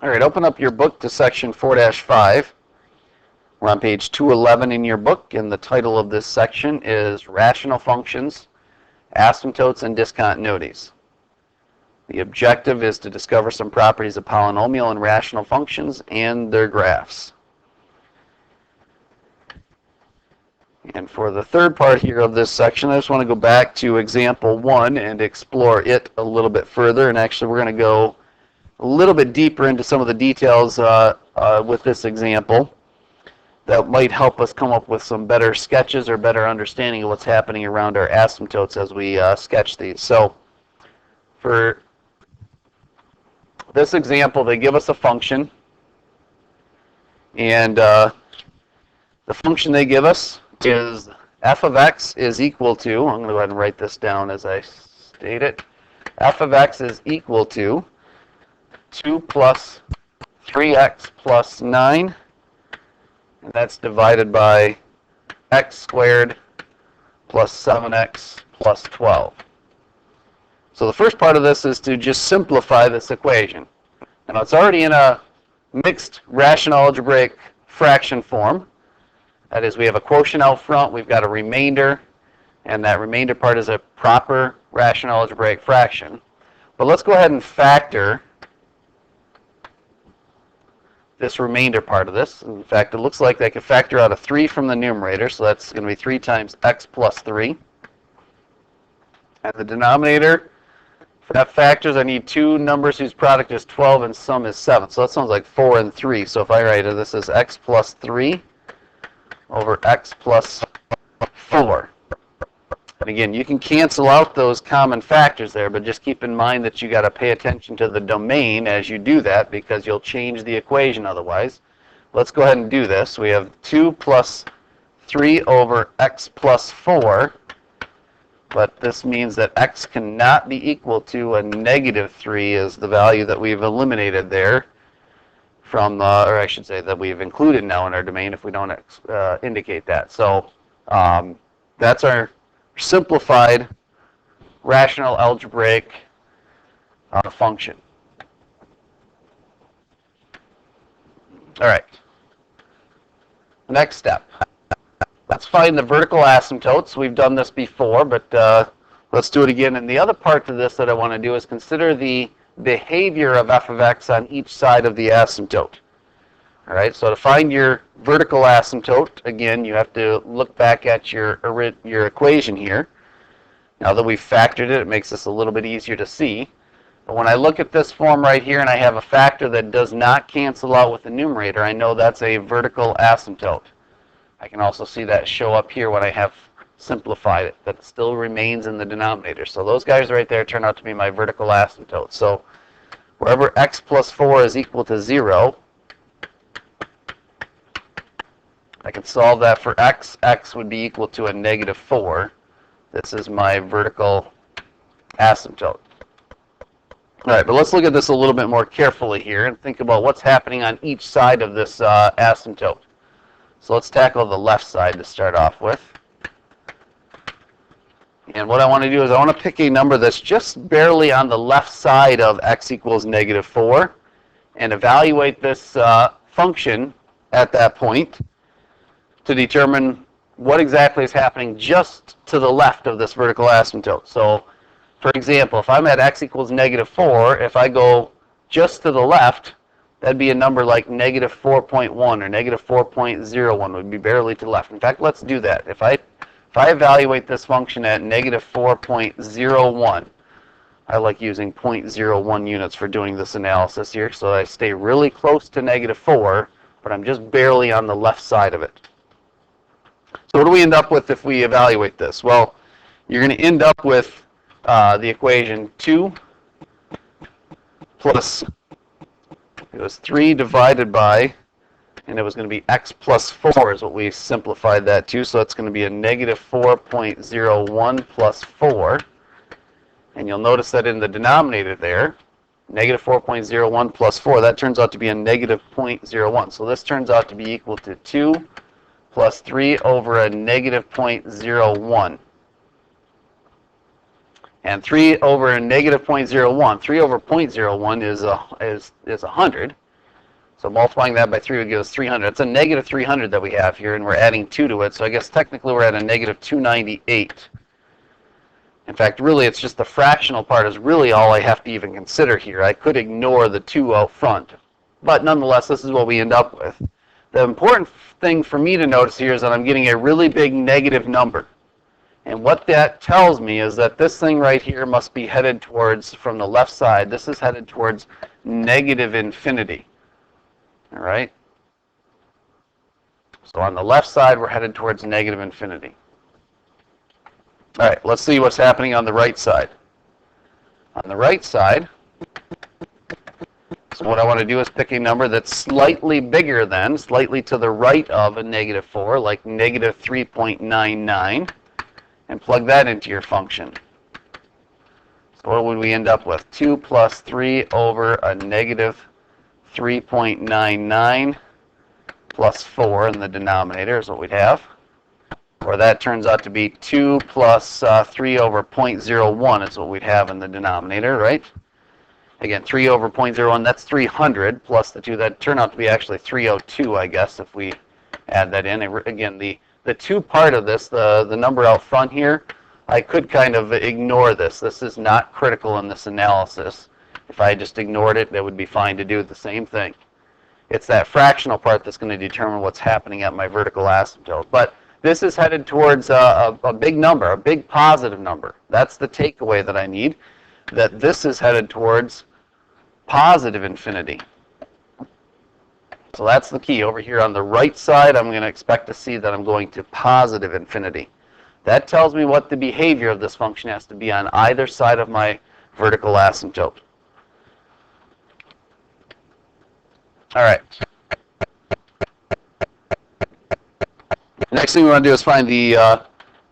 All right, open up your book to section 4-5. We're on page 211 in your book, and the title of this section is Rational Functions, Asymptotes, and Discontinuities. The objective is to discover some properties of polynomial and rational functions and their graphs. And for the third part here of this section, I just want to go back to example 1 and explore it a little bit further. And actually, we're going to go a little bit deeper into some of the details with this example that might help us come up with some better sketches or better understanding of what's happening around our asymptotes as we sketch these. So for this example, they give us a function, and the function they give us is f of x is equal to, I'm going to go ahead and write this down as I state it, f of x is equal to 2 plus 3x plus 9, and that's divided by x squared plus 7x plus 12. So the first part of this is to just simplify this equation. Now it's already in a mixed rational algebraic fraction form. That is, we have a quotient out front, we've got a remainder, and that remainder part is a proper rational algebraic fraction. But let's go ahead and factor this remainder part of this. In fact, it looks like I could factor out a 3 from the numerator, so that's going to be 3 times x plus 3. And the denominator, for that factors, I need two numbers whose product is 12 and sum is 7. So that sounds like 4 and 3. So if I write it, this is x plus 3 over x plus 4. And again, you can cancel out those common factors there, but just keep in mind that you got to pay attention to the domain as you do that, because you'll change the equation otherwise. Let's go ahead and do this. We have 2 plus 3 over x plus 4, but this means that x cannot be equal to a negative 3 is the value that we've eliminated there from, or I should say that we've included now in our domain if we don't indicate that. So that's our simplified rational algebraic function. All right. Next step. Let's find the vertical asymptotes. We've done this before, but let's do it again. And the other part of this that I want to do is consider the behavior of f of x on each side of the asymptote. All right, so to find your vertical asymptote, again, you have to look back at your equation here. Now that we've factored it, it makes this a little bit easier to see. But when I look at this form right here and I have a factor that does not cancel out with the numerator, I know that's a vertical asymptote. I can also see that show up here when I have simplified it, that it still remains in the denominator. So those guys right there turn out to be my vertical asymptotes. So wherever x plus 4 is equal to 0, I can solve that for x. X would be equal to a negative 4. This is my vertical asymptote. All right, but let's look at this a little bit more carefully here and think about what's happening on each side of this asymptote. So let's tackle the left side to start off with. And what I want to do is I want to pick a number that's just barely on the left side of x equals negative 4 and evaluate this function at that point to determine what exactly is happening just to the left of this vertical asymptote. So, for example, if I'm at x equals negative 4, if I go just to the left, that'd be a number like negative 4.1 or negative 4.01 would be barely to the left. In fact, let's do that. If I evaluate this function at negative 4.01, I like using 0.01 units for doing this analysis here, so I stay really close to negative 4, but I'm just barely on the left side of it. So what do we end up with if we evaluate this? Well, you're going to end up with the equation 2 plus, it was 3 divided by, and it was going to be x plus 4 is what we simplified that to, so it's going to be a negative 4.01 plus 4. And you'll notice that in the denominator there, negative 4.01 plus 4, that turns out to be a negative 0.01. So this turns out to be equal to 2 plus 3 over a negative 0.01. And 3 over a negative 0.01, 3 over 0.01 is 100. So multiplying that by 3 would give us 300. It's a negative 300 that we have here, and we're adding 2 to it. So I guess technically we're at a negative 298. In fact, really, it's just the fractional part is really all I have to even consider here. I could ignore the 2 out front. But nonetheless, this is what we end up with. The important thing for me to notice here is that I'm getting a really big negative number. And what that tells me is that this thing right here must be headed towards, from the left side, this is headed towards negative infinity. All right? So on the left side, we're headed towards negative infinity. All right, let's see what's happening on the right side. On the right side, so what I want to do is pick a number that's slightly bigger than, slightly to the right of a negative 4, like negative 3.99, and plug that into your function. So what would we end up with? 2 plus 3 over a negative 3.99 plus 4 in the denominator is what we'd have. Or that turns out to be 2 plus 3 over 0.01 is what we'd have in the denominator, right? Again, 3 over 0.01, that's 300, plus the 2. That'd turn out to be actually 302, I guess, if we add that in. Again, the 2 part of this, the number out front here, I could kind of ignore this. This is not critical in this analysis. If I just ignored it, that would be fine to do the same thing. It's that fractional part that's going to determine what's happening at my vertical asymptote. But this is headed towards a big number, a big positive number. That's the takeaway that I need, that this is headed towards positive infinity. So that's the key. Over here on the right side, I'm going to expect to see that I'm going to positive infinity. That tells me what the behavior of this function has to be on either side of my vertical asymptote. All right. Next thing we want to do is find the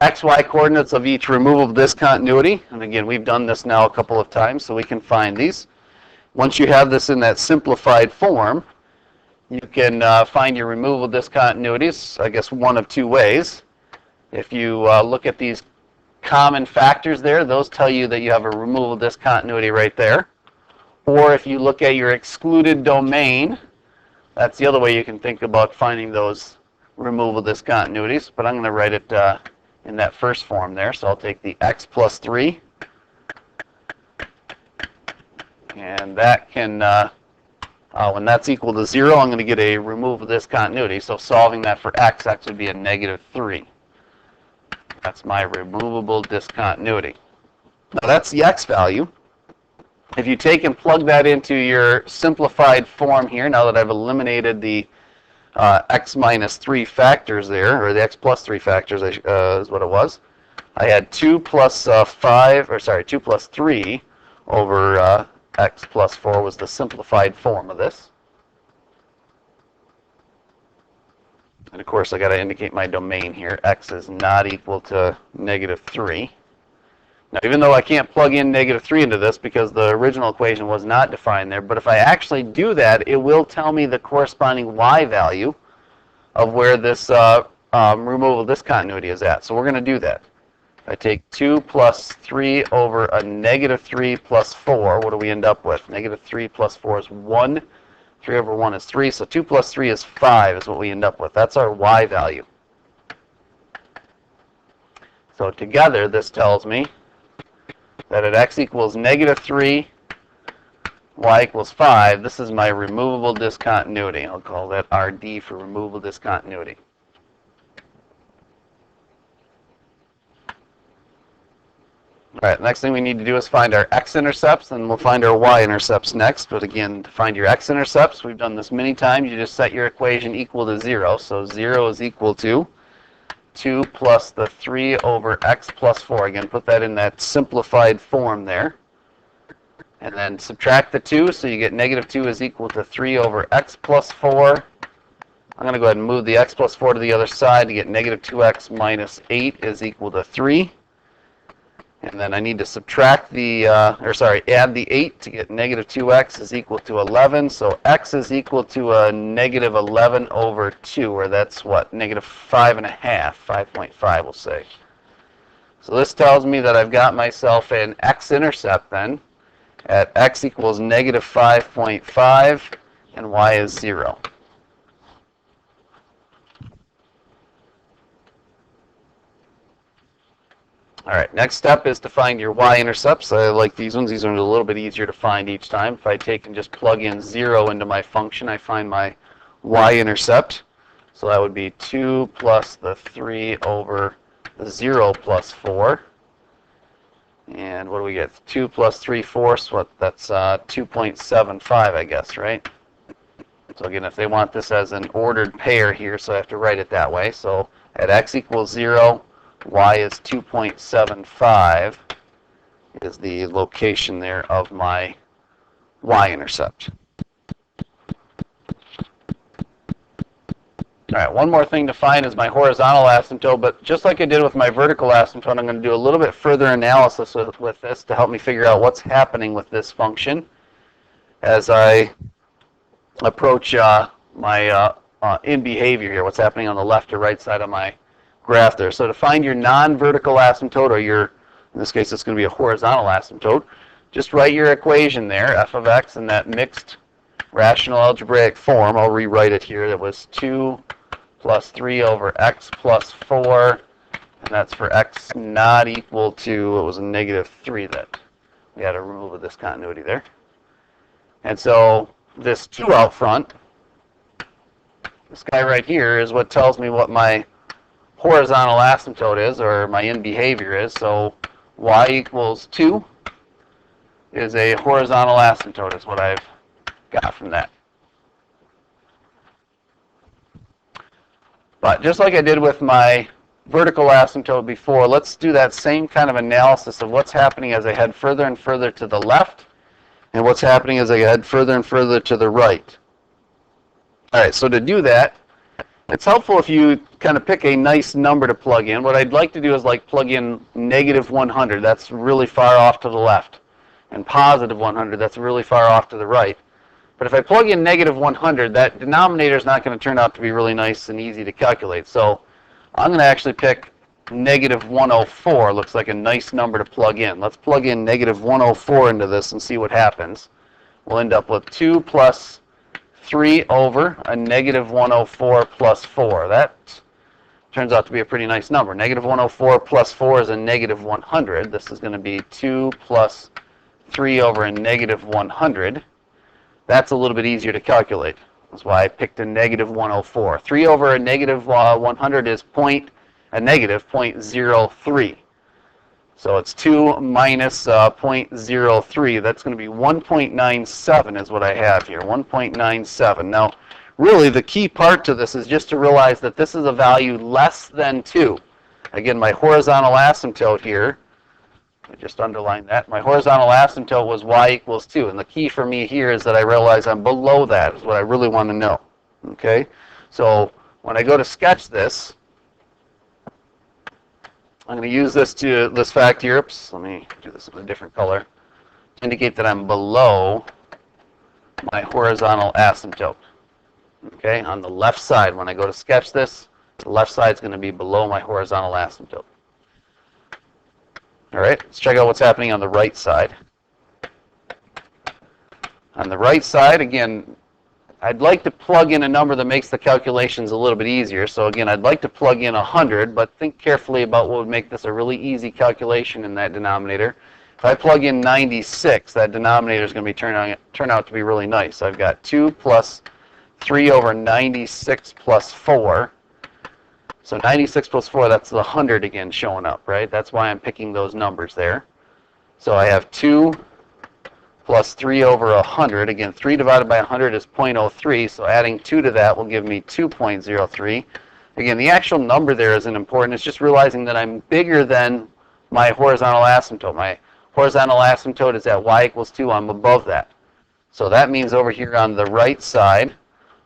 xy coordinates of each removable discontinuity. And again, we've done this now a couple of times, so we can find these. Once you have this in that simplified form, you can find your removable discontinuities, I guess, one of 2 ways. If you look at these common factors there, those tell you that you have a removable discontinuity right there. Or if you look at your excluded domain, that's the other way you can think about finding those removable discontinuities. But I'm going to write it in that first form there. So I'll take the x plus 3. And that can, when that's equal to 0, I'm going to get a removable discontinuity. So solving that for x would be a negative 3. That's my removable discontinuity. Now that's the x value. If you take and plug that into your simplified form here, now that I've eliminated the x minus 3 factors there, or the x plus 3 factors is what it was, I had 2 plus 2 plus 3 over x plus 4 was the simplified form of this. And of course, I got to indicate my domain here. X is not equal to negative 3. Now, even though I can't plug in negative 3 into this because the original equation was not defined there, but if I actually do that, it will tell me the corresponding y value of where this removable discontinuity is at. So we're going to do that. I take 2 plus 3 over a negative 3 plus 4. What do we end up with? Negative 3 plus 4 is 1. 3 over 1 is 3. So 2 plus 3 is 5 is what we end up with. That's our y value. So together, this tells me that at x equals negative 3, y equals 5, this is my removable discontinuity. I'll call that RD for removable discontinuity. All right, next thing we need to do is find our x-intercepts, and we'll find our y-intercepts next. But again, to find your x-intercepts, we've done this many times. You just set your equation equal to 0. So 0 is equal to 2 plus the 3 over x plus 4. Again, put that in that simplified form there. And then subtract the 2, so you get negative 2 is equal to 3 over x plus 4. I'm going to go ahead and move the x plus 4 to the other side to get negative 2x minus 8 is equal to 3. And then I need to subtract the, add the 8 to get negative 2x is equal to 11. So x is equal to a negative 11 over 2, or that's what? Negative 5.5, 5.5 we'll say. So this tells me that I've got myself an x-intercept then at x equals negative 5.5 and y is 0. All right, next step is to find your y-intercepts. I like these ones. These are a little bit easier to find each time. If I take and just plug in 0 into my function, I find my y-intercept. So that would be 2 plus the 3 over the 0 plus 4. And what do we get? 2 plus 3/4, what? That's 2.75, I guess, right? So again, if they want this as an ordered pair here, so I have to write it that way. So at x equals 0, y is 2.75 is the location there of my y-intercept. All right, one more thing to find is my horizontal asymptote, but just like I did with my vertical asymptote, I'm going to do a little bit further analysis with this to help me figure out what's happening with this function as I approach my in behavior here, what's happening on the left or right side of my graph there. So to find your non-vertical asymptote, or your, in this case it's going to be a horizontal asymptote, just write your equation there, f of x, in that mixed rational algebraic form. I'll rewrite it here. That was 2 plus 3 over x plus 4, and that's for x not equal to, it was a negative 3 that we had to remove a discontinuity there. And so this 2 out front, this guy right here, is what tells me what my horizontal asymptote is, or my in behavior is. So y equals 2 is a horizontal asymptote, is what I've got from that. But just like I did with my vertical asymptote before, let's do that same kind of analysis of what's happening as I head further and further to the left, and what's happening as I head further and further to the right. All right, so to do that, it's helpful if you kind of pick a nice number to plug in. What I'd like to do is like plug in negative 100. That's really far off to the left. And positive 100. That's really far off to the right. But if I plug in negative 100, that denominator is not going to turn out to be really nice and easy to calculate. So I'm going to actually pick negative 104. Looks like a nice number to plug in. Let's plug in negative 104 into this and see what happens. We'll end up with 2 plus 3 over a negative 104 plus 4. That turns out to be a pretty nice number. Negative 104 plus 4 is a negative 100. This is going to be 2 plus 3 over a negative 100. That's a little bit easier to calculate. That's why I picked a negative 104. 3 over a negative 100 is a negative 0.03. So it's 2 minus 0.03. That's going to be 1.97 is what I have here, 1.97. Now, really the key part to this is just to realize that this is a value less than 2. Again, my horizontal asymptote here, I just underline that. My horizontal asymptote was y equals 2. And the key for me here is that I realize I'm below that is what I really want to know. Okay? So when I go to sketch this, I'm going to use this fact here. Oops, let me do this in a different color. To indicate that I'm below my horizontal asymptote. Okay? On the left side, when I go to sketch this, the left side is going to be below my horizontal asymptote. All right, let's check out what's happening on the right side. On the right side, again, I'd like to plug in a number that makes the calculations a little bit easier. So again, I'd like to plug in 100, but think carefully about what would make this a really easy calculation in that denominator. If I plug in 96, that denominator is going to turn out to be really nice. I've got 2 plus 3 over 96 plus 4. So 96 plus 4, that's the 100 again showing up, right? That's why I'm picking those numbers there. So I have 2 plus 3 over 100. Again, 3 divided by 100 is 0.03, so adding 2 to that will give me 2.03. Again, the actual number there isn't important. It's just realizing that I'm bigger than my horizontal asymptote. My horizontal asymptote is at y equals 2. I'm above that. So that means over here on the right side,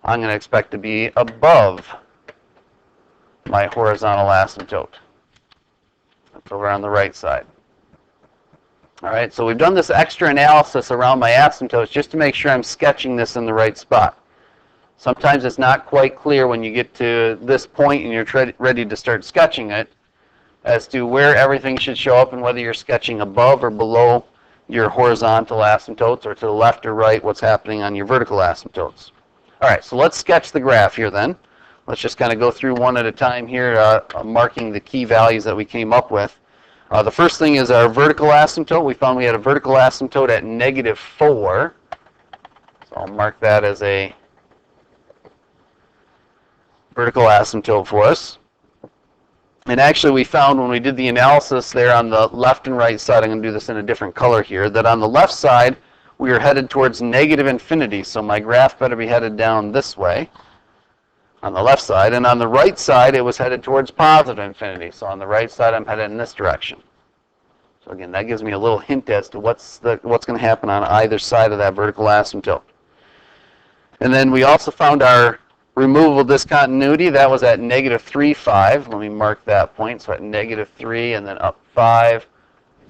I'm going to expect to be above my horizontal asymptote. That's over on the right side. All right, so we've done this extra analysis around my asymptotes just to make sure I'm sketching this in the right spot. Sometimes it's not quite clear when you get to this point and you're ready to start sketching it as to where everything should show up and whether you're sketching above or below your horizontal asymptotes or to the left or right what's happening on your vertical asymptotes. All right, so let's sketch the graph here then. Let's just kind of go through one at a time here, marking the key values that we came up with. The first thing is our vertical asymptote. We found we had a vertical asymptote at -4. So I'll mark that as a vertical asymptote for us. And actually we found when we did the analysis there on the left and right side, I'm going to do this in a different color here, that on the left side we were headed towards -infinity. So my graph better be headed down this way on the left side. And on the right side it was headed towards +infinity. So on the right side I'm headed in this direction. So again, that gives me a little hint as to what's going to happen on either side of that vertical asymptote. And then we also found our removable discontinuity. That was at -3,5. Let me mark that point. So at -3 and then up 5.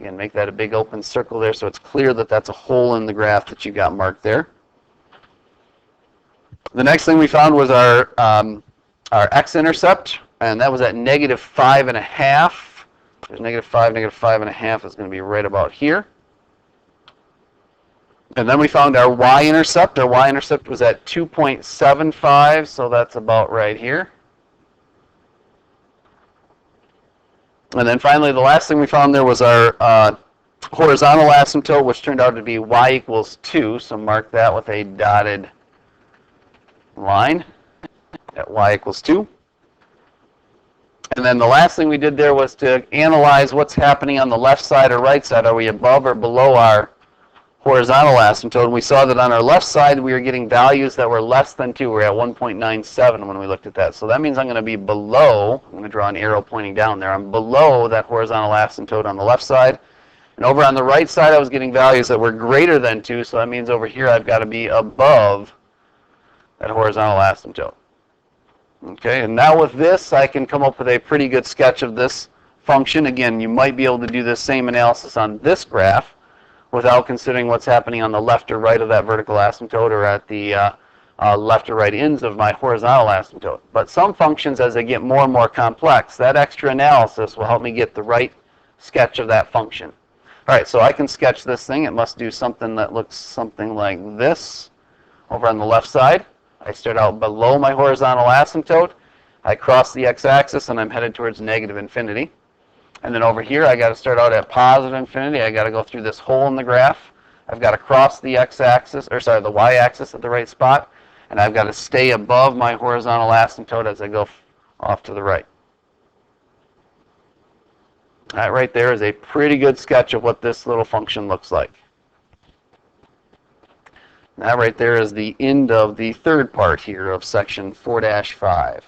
Again, make that a big open circle there so it's clear that that's a hole in the graph that you got marked there. The next thing we found was our x-intercept, and that was at -5.5. There's -5, -5.5 is going to be right about here. And then we found our y-intercept. Our y-intercept was at 2.75, so that's about right here. And then finally, the last thing we found there was our horizontal asymptote, which turned out to be y = 2. So mark that with a dotted line at y = 2. And then the last thing we did there was to analyze what's happening on the left side or right side. Are we above or below our horizontal asymptote? And we saw that on our left side we were getting values that were less than 2. We're at 1.97 when we looked at that. So that means I'm going to be below, I'm going to draw an arrow pointing down there, I'm below that horizontal asymptote on the left side. And over on the right side I was getting values that were greater than 2, so that means over here I've got to be above that horizontal asymptote. Okay, and now with this I can come up with a pretty good sketch of this function. Again, you might be able to do this same analysis on this graph without considering what's happening on the left or right of that vertical asymptote or at the left or right ends of my horizontal asymptote. But some functions, as they get more and more complex, that extra analysis will help me get the right sketch of that function. All right, so I can sketch this thing. It must do something that looks something like this. Over on the left side, I start out below my horizontal asymptote. I cross the x-axis and I'm headed towards -infinity. And then over here, I got to start out at +infinity. I got to go through this hole in the graph. I've got to cross the x-axis, or sorry, the y-axis at the right spot, and I've got to stay above my horizontal asymptote as I go off to the right. That right there is a pretty good sketch of what this little function looks like. That right there is the end of the third part here of section 4-5.